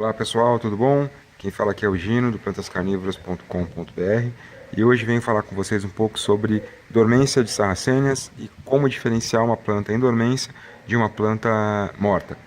Olá pessoal, tudo bom? Quem fala aqui é o Gino do plantascarnívoras.com.br e hoje venho falar com vocês um pouco sobre dormência de sarracênias e como diferenciar uma planta em dormência de uma planta morta.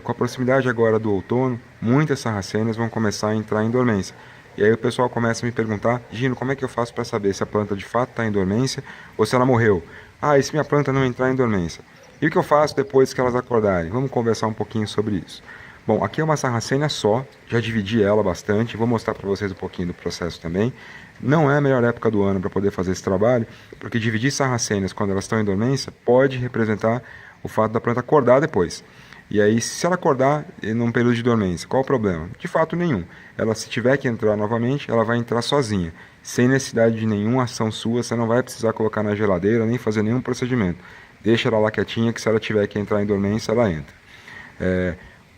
Com a proximidade agora do outono, muitas sarracênias vão começar a entrar em dormência. E aí o pessoal começa a me perguntar: Gino, como é que eu faço para saber se a planta de fato está em dormência ou se ela morreu? Ah, e se minha planta não entrar em dormência? E o que eu faço depois que elas acordarem? Vamos conversar um pouquinho sobre isso. Bom, aqui é uma sarracênia só, já dividi ela bastante, vou mostrar para vocês um pouquinho do processo também. Não é a melhor época do ano para poder fazer esse trabalho, porque dividir sarracênias quando elas estão em dormência pode representar o fato da planta acordar depois. E aí, se ela acordar num período de dormência, qual o problema? De fato nenhum. Ela, se tiver que entrar novamente, ela vai entrar sozinha, sem necessidade de nenhuma ação sua, você não vai precisar colocar na geladeira, nem fazer nenhum procedimento. Deixa ela lá quietinha, que se ela tiver que entrar em dormência, ela entra.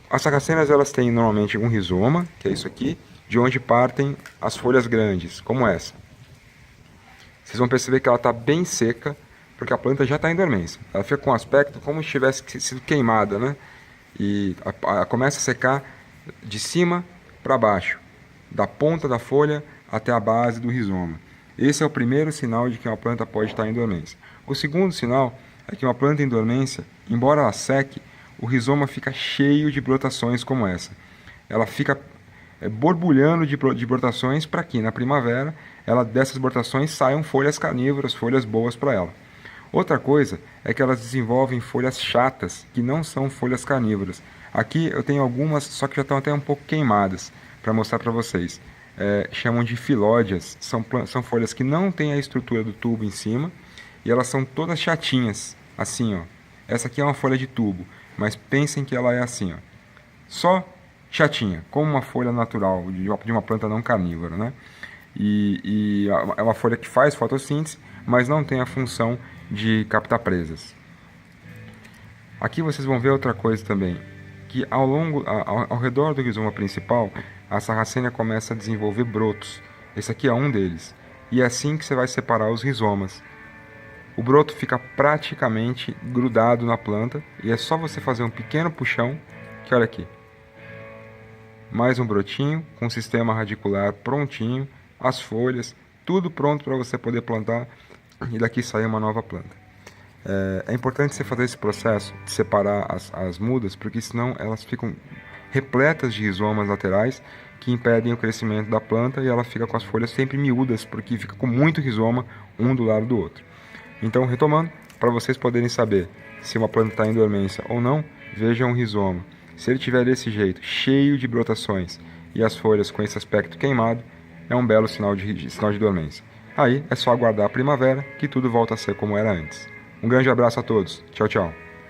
As sarracenas, elas têm normalmente um rizoma, que é isso aqui, de onde partem as folhas grandes, como essa. Vocês vão perceber que ela está bem seca, porque a planta já está em dormência. Ela fica com um aspecto como se tivesse sido queimada, né? E começa a secar de cima para baixo, da ponta da folha até a base do rizoma. Esse é o primeiro sinal de que uma planta pode estar em dormência. O segundo sinal é que uma planta em dormência, embora ela seque, o rizoma fica cheio de brotações como essa. Ela fica borbulhando de brotações para que na primavera dessas brotações saiam folhas carnívoras, folhas boas para ela. Outra coisa é que elas desenvolvem folhas chatas, que não são folhas carnívoras. Aqui eu tenho algumas, só que já estão até um pouco queimadas, para mostrar para vocês. Chamam de filódias, são folhas que não têm a estrutura do tubo em cima, e elas são todas chatinhas, assim, ó. Essa aqui é uma folha de tubo, mas pensem que ela é assim, ó. Só chatinha, como uma folha natural de uma planta não carnívora, né? É uma folha que faz fotossíntese, mas não tem a função de captar presas. Aqui vocês vão ver outra coisa também, que ao redor do rizoma principal, a sarracênia começa a desenvolver brotos. Esse aqui é um deles. E é assim que você vai separar os rizomas. O broto fica praticamente grudado na planta e é só você fazer um pequeno puxão, que olha aqui. Mais um brotinho com o sistema radicular prontinho, as folhas, tudo pronto para você poder plantar e daqui sair uma nova planta. É importante você fazer esse processo de separar as mudas, porque senão elas ficam repletas de rizomas laterais que impedem o crescimento da planta e ela fica com as folhas sempre miúdas, porque fica com muito rizoma um do lado do outro. Então, retomando, para vocês poderem saber se uma planta está em dormência ou não, vejam o rizoma. Se ele tiver desse jeito, cheio de brotações e as folhas com esse aspecto queimado, é um belo sinal de dormência. Aí é só aguardar a primavera que tudo volta a ser como era antes. Um grande abraço a todos. Tchau, tchau.